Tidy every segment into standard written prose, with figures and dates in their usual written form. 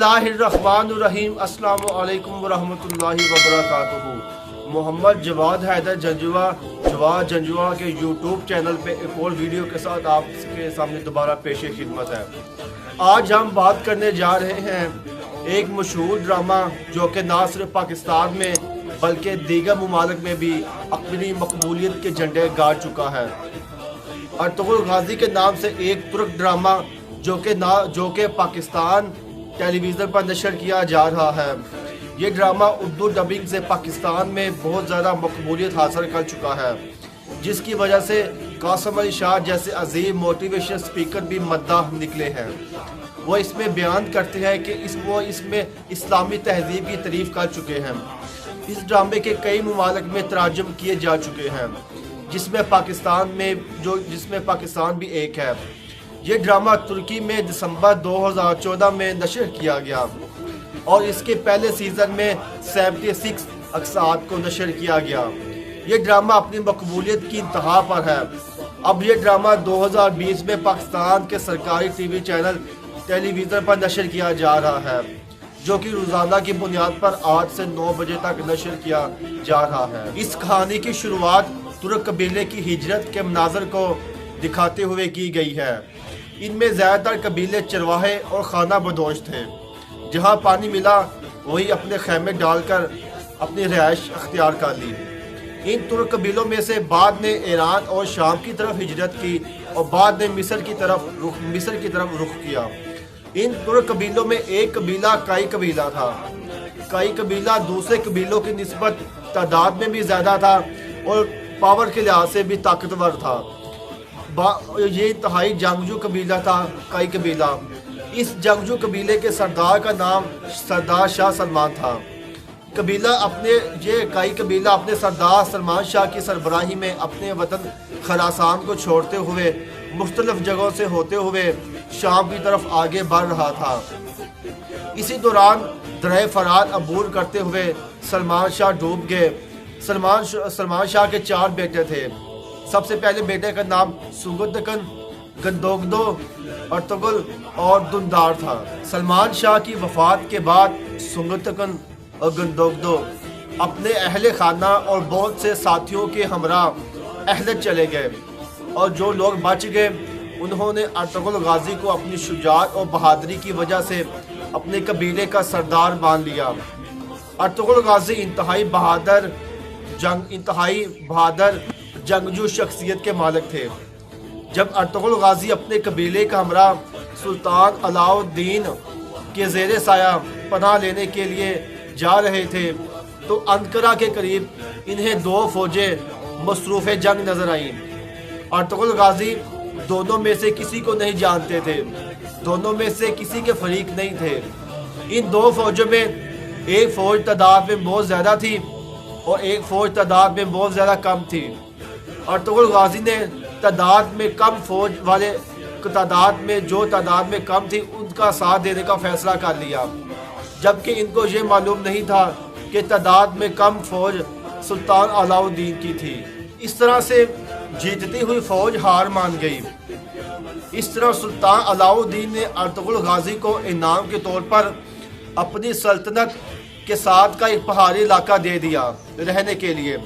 बिस्मिल्लाहिर्रहमानिर्रहीम। अस्सलामु अलैकुम वरहमतुल्लाहि वबरकातुहू। मोहम्मद जवाद हैदर जवाद जंजुआ के यूट्यूब चैनल पे एक और वीडियो के साथ आपके सामने दोबारा पेश खिदमत है। आज हम बात करने जा रहे हैं एक मशहूर ड्रामा जो कि ना सिर्फ पाकिस्तान में बल्कि दीगर ममालिक में भी अपनी मकबूलियत के झंडे गाड़ चुका है। अर्तुगरुल गाजी के नाम से एक तुर्क ड्रामा जो कि पाकिस्तान टेलीविज़न पर नशर किया जा रहा है। ये ड्रामा उर्दू डबिंग से पाकिस्तान में बहुत ज़्यादा मकबूलियत हासिल कर चुका है, जिसकी वजह से कासिम अली शाह जैसे अजीम मोटिवेशन स्पीकर भी मद्दाह निकले हैं। वो इसमें बयान करते हैं कि वो इसमें इस्लामी तहजीब की तारीफ़ कर चुके हैं। इस ड्रामे के कई ममालिक में तराजुम किए जा चुके हैं, जिसमें पाकिस्तान भी एक है। ये ड्रामा तुर्की में दिसंबर 2014 में नशर किया गया और इसके पहले सीज़न में 76 अक़सात को नशर किया गया। ये ड्रामा अपनी मकबूलियत की इंतहा पर है। अब ये ड्रामा 2020 में पाकिस्तान के सरकारी टीवी चैनल टेलीविज़न पर नशर किया जा रहा है, जो कि रोज़ाना की बुनियाद पर 8 से 9 बजे तक नशर किया जा रहा है। इस कहानी की शुरुआत तुर्क कबीले की हिजरत के मनाज़र को दिखाते हुए की गई है। इनमें ज़्यादातर कबीले चरवाहे और खाना बदोश थे। जहाँ पानी मिला वही अपने खेमे डालकर अपनी रिहाइश अख्तियार कर ली। इन तुर्क कबीलों में से बाद ने ईरान और शाम की तरफ हिजरत की और बाद ने मिस्र की तरफ रुख किया। इन तुर्क कबीलों में एक कबीला काई कबीला था। काई कबीला दूसरे कबीलों की निस्बत तादाद में भी ज़्यादा था और पावर के लिहाज से भी ताकतवर था। ये इंतहाई जंगजू कबीला था काई कबीला। इस जंगजू कबीले के सरदार का नाम सरदार शाह सलमान था। काई कबीला अपने सरदार सलमान शाह की सरबराही में अपने वतन खरासान को छोड़ते हुए मुख्तलिफ जगहों से होते हुए शाम की तरफ आगे बढ़ रहा था। इसी दौरान दरिया फरात अबूर करते हुए सलमान शाह डूब गए। सलमान शाह के 4 बेटे थे। सबसे पहले बेटे का नाम सुगुदकन, गंदोगदो, अर्तुगरुल और दुंदार था। सलमान शाह की वफात के बाद सुगुदकन और गंदोगदो अपने अहले खाना और बहुत से साथियों के हमरा अहलत चले गए और जो लोग बच गए उन्होंने अर्तुगरुल गाजी को अपनी शुजाअत और बहादुरी की वजह से अपने कबीले का सरदार मान लिया। अर्तुगरुल गाजी इंतहाई बहादुर जंगजू शख्सियत के मालिक थे। जब अर्तुगरुल गाजी अपने कबीले का हमरा सुल्तान अलाउद्दीन के ज़ेरे साया पनाह लेने के लिए जा रहे थे तो अंकारा के करीब इन्हें 2 फौजें मसरूफ़ जंग नजर आईं। अर्तुगरुल गाजी दोनों में से किसी को नहीं जानते थे, दोनों में से किसी के फरीक नहीं थे। इन 2 फौजों में एक फ़ौज तादाद में बहुत ज़्यादा थी और एक फ़ौज तादाद में बहुत ज़्यादा कम थी। अर्तुगरुल गाजी ने तादाद में कम फौज वाले जो तादाद में कम थी उनका साथ देने का फैसला कर लिया, जबकि इनको ये मालूम नहीं था कि तादाद में कम फौज सुल्तान अलाउद्दीन की थी। इस तरह से जीतती हुई फौज हार मान गई। इस तरह सुल्तान अलाउद्दीन ने अर्तुगरुल गाजी को इनाम के तौर पर अपनी सल्तनत के साथ का एक पहाड़ी इलाका दे दिया रहने के लिए,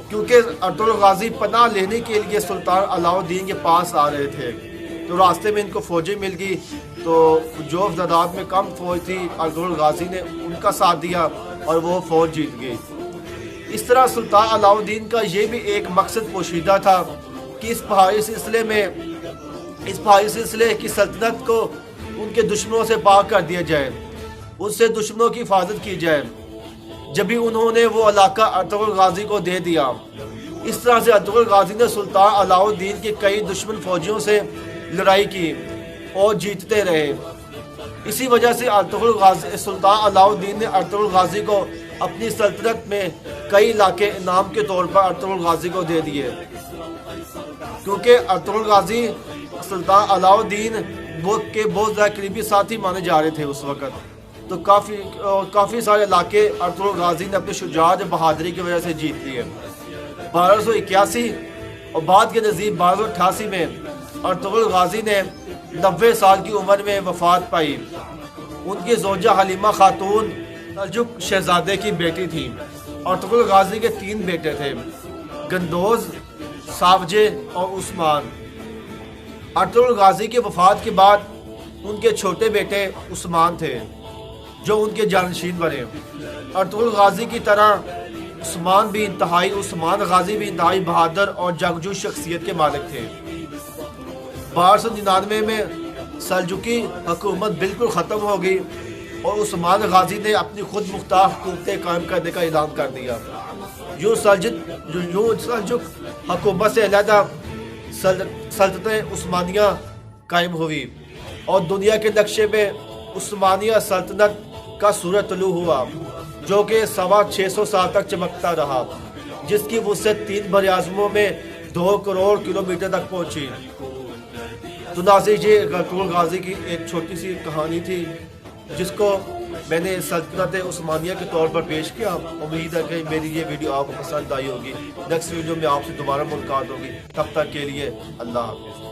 क्योंकि अर्तुगरुल गाजी पनाह लेने के लिए सुल्तान अलाउद्दीन के पास आ रहे थे। तो रास्ते में इनको फौजें मिल गई, तो जो तादाद में कम फौज थी अर्तुगरुल गाजी ने उनका साथ दिया और वो फौज जीत गई। इस तरह सुल्तान अलाउद्दीन का ये भी एक मकसद पोशीदा था कि इस पहाड़ी सिलसिले की सल्तनत को उनके दुश्मनों से पाक कर दिया जाए, उससे दुश्मनों की हिफाजत की जाए। जब भी उन्होंने वो इलाका अर्तुगरुल गाजी को दे दिया। इस तरह से अर्तुगरुल गाजी ने सुल्तान अलाउद्दीन के कई दुश्मन फौजियों से लड़ाई की और जीतते रहे। इसी वजह से सुल्तान अलाउद्दीन ने अर्तुगरुल गाजी को अपनी सल्तनत में कई इलाके इनाम के तौर पर अर्तुगरुल गाजी को दे दिए, क्योंकि अर्तुगरुल गाजी सुल्तान अलाउद्दीन के बहुत ज़्यादा करीबी साथी माने जा रहे थे उस वक़्त। तो काफ़ी सारे इलाके अर्तुगरुल गाजी ने अपनी शुजाअत और बहादुरी की वजह से जीत लिए। 1281 और बाद के नज़ीब 1288 में अर्तुगरुल गाजी ने 90 साल की उम्र में वफात पाई। उनकी जोजा हलीमा खातून सल्जुक शहजादे की बेटी थी। अर्तुगरुल गाजी के 3 बेटे थे, गंदोज, सावजे और उस्मान। अर्तुगरुल गाजी की वफात के बाद उनके छोटे बेटे उस्मान थे जो उनके जानशीन बने। अर्तुगरुल गाजी की तरह उस्मान गाजी भी इंतहाई बहादुर और जंगजू शख्सियत के मालिक थे। 1299 में सल्जुकी हुकूमत बिल्कुल ख़त्म हो गई और उस्मान गाजी ने अपनी खुद मुख्तार हुकूमतें कायम करने का ऐलान कर दिया। यूँ सल्जुक हुकूमत से अलहदा सल्तनत उस्मानिया कायम हुई और दुनिया के नक्शे में उस्मानिया सल्तनत का सूरज तुलू हुआ, जो कि 625 साल तक चमकता रहा, जिसकी वुसअत 3 बरआज़मों में 2 करोड़ किलोमीटर तक पहुंची। तो नाज़रीन, ये अर्तुगरुल गाजी की एक छोटी सी कहानी थी जिसको मैंने सल्तनत उस्मानिया के तौर पर पेश किया। उम्मीद है कि मेरी ये वीडियो आपको पसंद आई होगी। नेक्स्ट वीडियो में आपसे दोबारा मुलाकात होगी। तब तक के लिए अल्लाह हाफ़िज़।